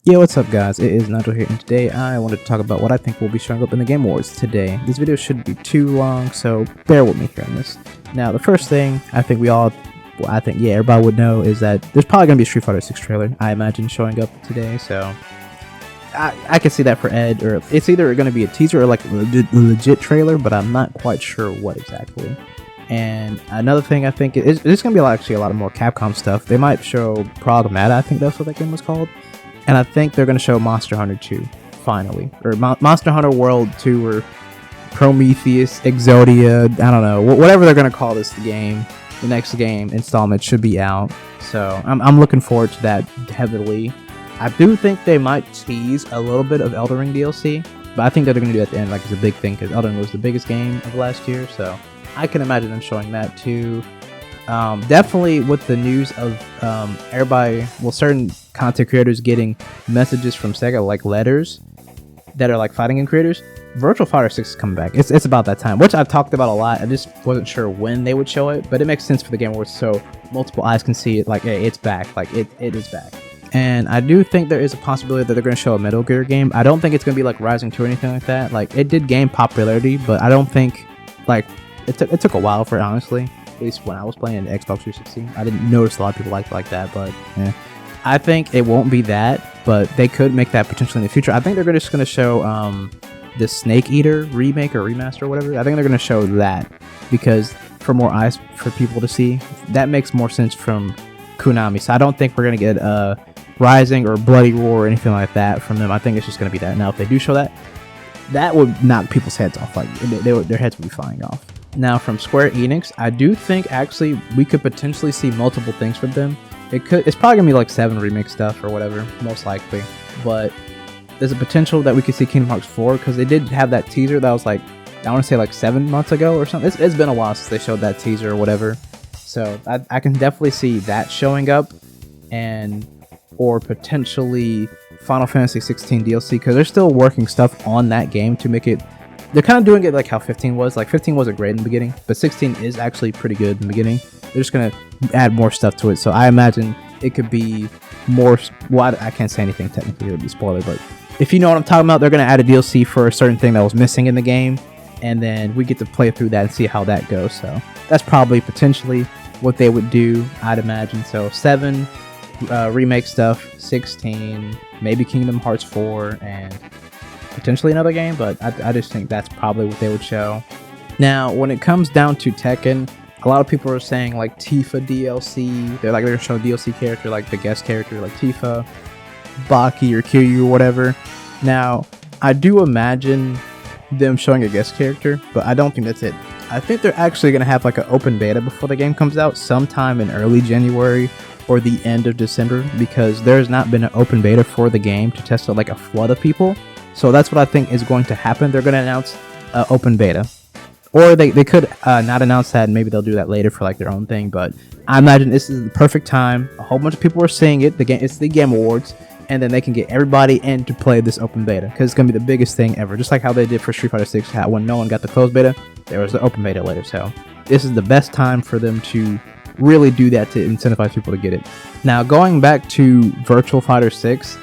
Yo, what's up guys, it is Nigel here, and today I wanted to talk about what I think will be showing up in the Game Awards today. This video shouldn't be too long, so bear with me here on this. Now, the first thing I think everybody would know is that there's probably going to be a Street Fighter 6 trailer, I imagine, showing up today, so I can see that for Ed, or it's either going to be a teaser or like a legit trailer, but I'm not quite sure what exactly. And another thing I think is there's going to be actually a lot of more Capcom stuff. They might show Pragmata, I think that's what that game was called. And I think they're going to show Monster Hunter 2, finally. Or Monster Hunter World 2, or Prometheus, Exodia, I don't know. Whatever they're going to call this game, the next game installment should be out. So I'm looking forward to that heavily. I do think they might tease a little bit of Elden Ring DLC, but I think that they're going to do it at the end, like it's a big thing, because Elden Ring was the biggest game of last year, so I can imagine them showing that too. Definitely with the news of certain content creators getting messages from Sega, like letters that are like fighting game creators. Virtual Fighter 6 is coming back. It's about that time, which I've talked about a lot. I just wasn't sure when they would show it, but it makes sense for the Game Awards, so multiple eyes can see it. Like, hey, it's back. Like, it is back. And I do think there is a possibility that they're going to show a Metal Gear game. I don't think it's going to be like Rising 2 or anything like that. Like, it did gain popularity, but I don't think, like, it took a while for it, honestly. At least when I was playing the Xbox 360. I didn't notice a lot of people liked it like that, but yeah. I think it won't be that, but they could make that potentially in the future. I think they're just going to show the Snake Eater remake or remaster or whatever. I think they're going to show that, because for more eyes for people to see, that makes more sense from Konami. So I don't think we're going to get Rising or Bloody Roar or anything like that from them. I think it's just going to be that. Now, if they do show that, that would knock people's heads off. Like, their heads would be flying off. Now, from Square Enix, I do think actually we could potentially see multiple things from them. It's probably gonna be like 7 remake stuff or whatever, most likely. But there's a potential that we could see Kingdom Hearts 4, because they did have that teaser that was like, I want to say like 7 months ago or something. It's been a while since they showed that teaser or whatever. So I can definitely see that showing up, or potentially Final Fantasy 16 DLC, because they're still working stuff on that game to make it. They're kind of doing it like how 15 was. Like, 15 wasn't great in the beginning, but 16 is actually pretty good in the beginning. They're just going to add more stuff to it. So I imagine it could be more. Well, I can't say anything technically. It would be spoiler. But if you know what I'm talking about, they're going to add a DLC for a certain thing that was missing in the game. And then we get to play through that and see how that goes. So that's probably potentially what they would do, I'd imagine. So 7 remake stuff, 16, maybe Kingdom Hearts 4, and potentially another game, but I just think that's probably what they would show. Now, when it comes down to Tekken, a lot of people are saying like Tifa DLC. They're gonna show a DLC character, like the guest character, like Tifa, Baki, or Kiryu, or whatever. Now, I do imagine them showing a guest character, but I don't think that's it. I think they're actually gonna have like an open beta before the game comes out, sometime in early January or the end of December, because there's not been an open beta for the game to test out like a flood of people. So that's what I think is going to happen. They're going to announce open beta. Or they could not announce that, and maybe they'll do that later for like their own thing. But I imagine this is the perfect time. A whole bunch of people are seeing it. It's the Game Awards. And then they can get everybody in to play this open beta, because it's going to be the biggest thing ever. Just like how they did for Street Fighter 6. When no one got the closed beta, there was the open beta later. So this is the best time for them to really do that, to incentivize people to get it. Now, going back to Virtual Fighter 6,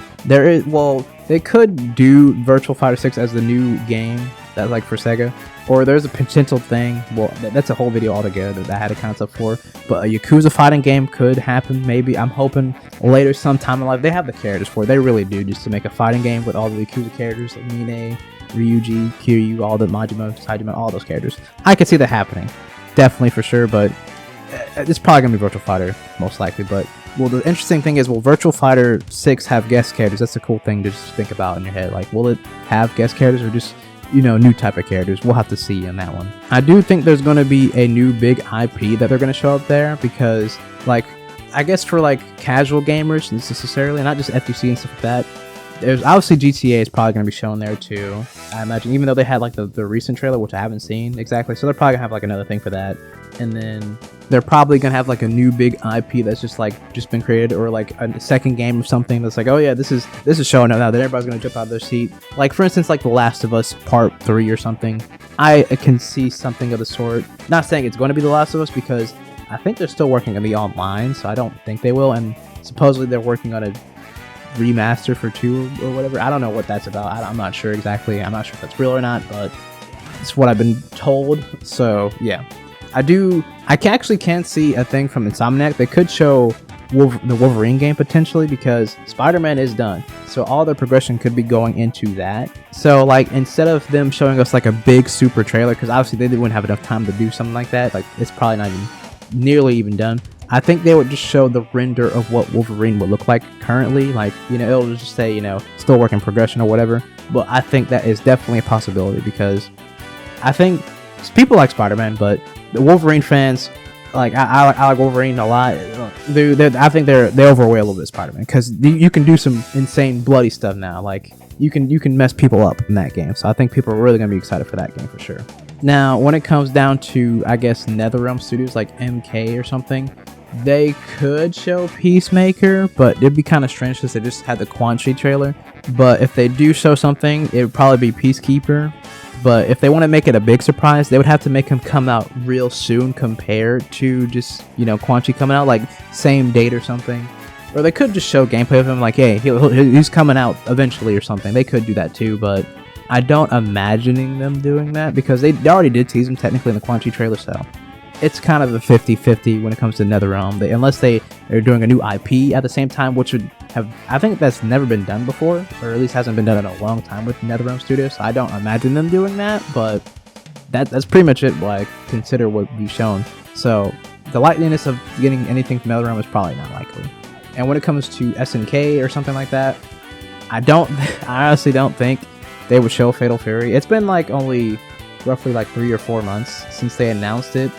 they could do Virtual Fighter 6 as the new game that's like for Sega, or there's a potential thing. Well, that's a whole video altogether that I had a concept for. But a Yakuza fighting game could happen. Maybe, I'm hoping later sometime in life. They have the characters for it. They really do, just to make a fighting game with all the Yakuza characters, like Mine, Ryuji, Kiryu, all the Majima, Saejima, all those characters. I could see that happening, definitely for sure. But it's probably gonna be Virtual Fighter most likely. But well, the interesting thing is, will Virtual Fighter 6 have guest characters? That's a cool thing to just think about in your head. Like, will it have guest characters, or just, new type of characters? We'll have to see on that one. I do think there's going to be a new big IP that they're going to show up there, because, like, I guess for, like, casual gamers necessarily, not just FTC and stuff like that, there's obviously GTA is probably going to be shown there too, I imagine, even though they had, like, the recent trailer, which I haven't seen exactly, so they're probably going to have, like, another thing for that. And then they're probably gonna have like a new big IP that's just been created, or like a second game or something that's like, oh yeah, this is showing up now. Then everybody's gonna jump out of their seat. Like, for instance, like The Last of Us Part 3 or something. I can see something of the sort. Not saying it's going to be The Last of Us, because I think they're still working on the online, so I don't think they will. And supposedly they're working on remaster for 2 or whatever. I don't know what that's about. I'm not sure exactly. I'm not sure if that's real or not, but it's what I've been told. So yeah, I actually can't see a thing from Insomniac. They could show the Wolverine game potentially, because Spider-Man is done, so all their progression could be going into that. So like, instead of them showing us like a big super trailer, because obviously they wouldn't have enough time to do something like that, like it's probably not even nearly even done. I think they would just show the render of what Wolverine would look like currently. Like, you know, it'll just say, you know, still work in progression or whatever. But I think that is definitely a possibility, because I think people like Spider-Man, but the Wolverine fans, like, I like Wolverine a lot. I think they overweigh a little bit Spider-Man, because you can do some insane bloody stuff now. Like, you can mess people up in that game. So I think people are really gonna be excited for that game for sure. Now, when it comes down to, I guess, NetherRealm Studios like MK or something, they could show Peacemaker, but it'd be kind of strange because they just had the Quan Chi trailer. But if they do show something, it would probably be Peacekeeper. But if they want to make it a big surprise, they would have to make him come out real soon compared to just, you know, Quan Chi coming out like same date or something. Or they could just show gameplay of him like, hey, he's coming out eventually or something. They could do that too, but I don't imagining them doing that, because they already did tease him technically in the Quan Chi trailer, so it's kind of a 50-50 when it comes to NetherRealm. Unless they are doing a new IP at the same time, which would have, I think that's never been done before, or at least hasn't been done in a long time with NetherRealm Studios. So I don't imagine them doing that, but that's pretty much it. What I consider would be shown. So the likeliness of getting anything from NetherRealm is probably not likely. And when it comes to SNK or something like that, I honestly don't think they would show Fatal Fury. It's been like only roughly like 3 or 4 months since they announced it.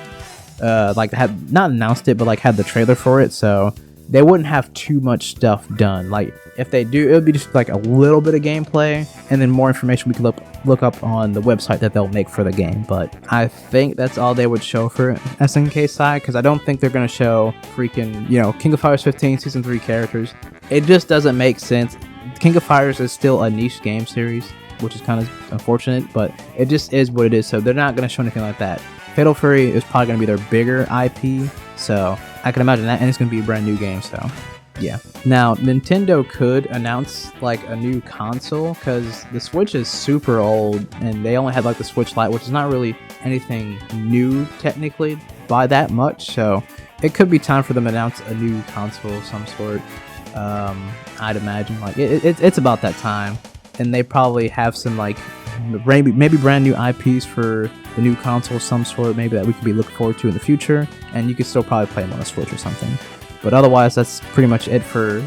Like had not announced it, but like had the trailer for it, so they wouldn't have too much stuff done. Like if they do, it would be just like a little bit of gameplay and then more information we can look up on the website that they'll make for the game. But I think that's all they would show for SNK side, because I don't think they're gonna show freaking, you know, King of Fighters 15 season 3 characters. It just doesn't make sense. King of Fighters is still a niche game series, which is kind of unfortunate, but it just is what it is. So they're not gonna show anything like that. Fatal Fury is probably going to be their bigger IP, so I can imagine that, and it's going to be a brand new game, so yeah. Now, Nintendo could announce like a new console, because the Switch is super old, and they only had like the Switch Lite, which is not really anything new technically by that much, so it could be time for them to announce a new console of some sort. I'd imagine like it's about that time, and they probably have some like maybe brand new IPs for the new console of some sort, maybe that we could be looking forward to in the future, and you could still probably play them on a Switch or something. But otherwise, that's pretty much it for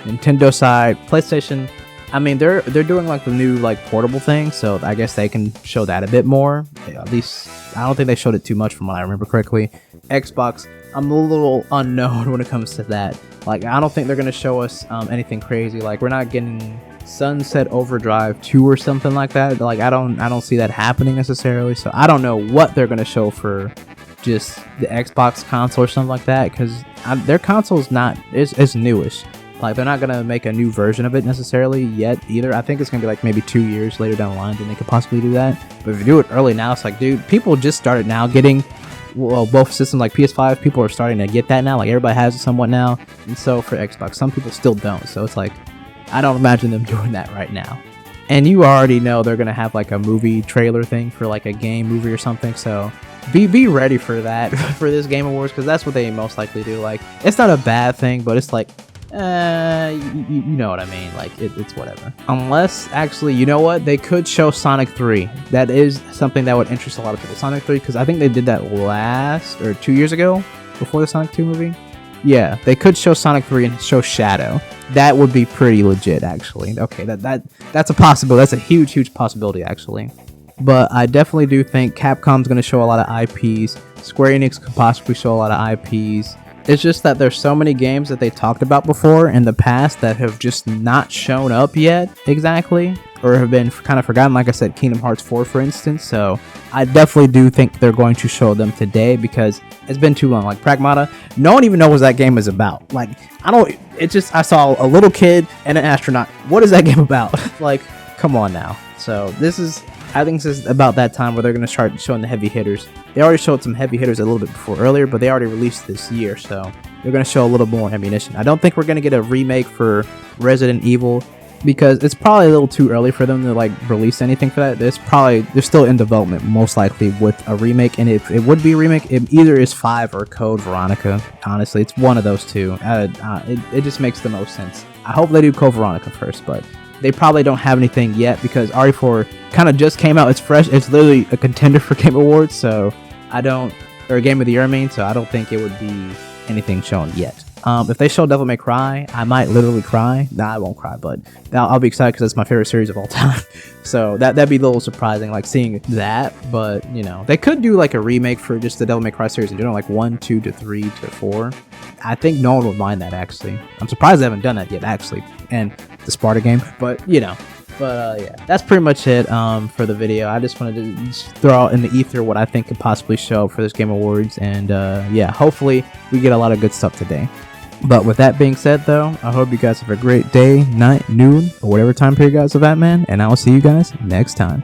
Nintendo side. PlayStation, I mean, they're doing like the new like portable thing, so I guess they can show that a bit more. At least I don't think they showed it too much from what I remember correctly. Xbox, I'm a little unknown when it comes to that. Like, I don't think they're gonna show us anything crazy. Like, we're not getting Sunset Overdrive 2 or something like that. Like, I don't see that happening necessarily. So I don't know what they're gonna show for just the Xbox console or something like that, because their console is newish. Like, they're not gonna make a new version of it necessarily yet either. I think it's gonna be like maybe 2 years later down the line then they could possibly do that. But if you do it early now, it's like, dude, people just started now getting both systems. Like PS5, people are starting to get that now. Like, everybody has it somewhat now, and so for Xbox, some people still don't. So it's like, I don't imagine them doing that right now. And you already know they're gonna have like a movie trailer thing for like a game movie or something, so be ready for that for this Game Awards, because that's what they most likely do. Like, it's not a bad thing, but it's like, you know what I mean. Like, it's whatever. Unless, actually, you know what? They could show Sonic 3. That is something that would interest a lot of people. Sonic 3, because I think they did that last, or 2 years ago, before the Sonic 2 movie. Yeah, they could show Sonic 3 and show Shadow. That would be pretty legit, actually. Okay, that's a possibility. That's a huge possibility, actually. But I definitely do think Capcom's going to show a lot of IPs. Square Enix could possibly show a lot of IPs. It's just that there's so many games that they talked about before in the past that have just not shown up yet exactly, or have been kind of forgotten. Like I said, Kingdom Hearts 4, for instance. So I definitely do think they're going to show them today, because it's been too long. Like Pragmata, no one even knows what that game is about. Like, I saw a little kid and an astronaut. What is that game about? Like, come on now. So this is, I think this is about that time where they're going to start showing the heavy hitters. They already showed some heavy hitters a little bit before earlier, but they already released this year, so they're going to show a little more ammunition. I don't think we're going to get a remake for Resident Evil, because it's probably a little too early for them to like release anything for that. They're still in development, most likely, with a remake. And if it would be a remake, it either is 5 or Code Veronica. Honestly, it's one of those two. It just makes the most sense. I hope they do Code Veronica first, but they probably don't have anything yet because RE4 kind of just came out. It's fresh. It's literally a contender for Game Awards, or Game of the Year, I mean. So I don't think it would be anything shown yet. If they show Devil May Cry, I might literally cry. Nah, I won't cry, but I'll be excited because it's my favorite series of all time. So that'd be a little surprising, like seeing that. But you know, they could do like a remake for just the Devil May Cry series in general, like 1, 2 to 3 to 4. I think no one would mind that, actually. I'm surprised they haven't done that yet, actually. And the Sparta game, but you know. But yeah, that's pretty much it for the video. I just wanted to throw out in the ether what I think could possibly show for this Game Awards. And yeah, hopefully we get a lot of good stuff today. But with that being said, though, I hope you guys have a great day, night, noon, or whatever time period you guys are at, man. And I will see you guys next time.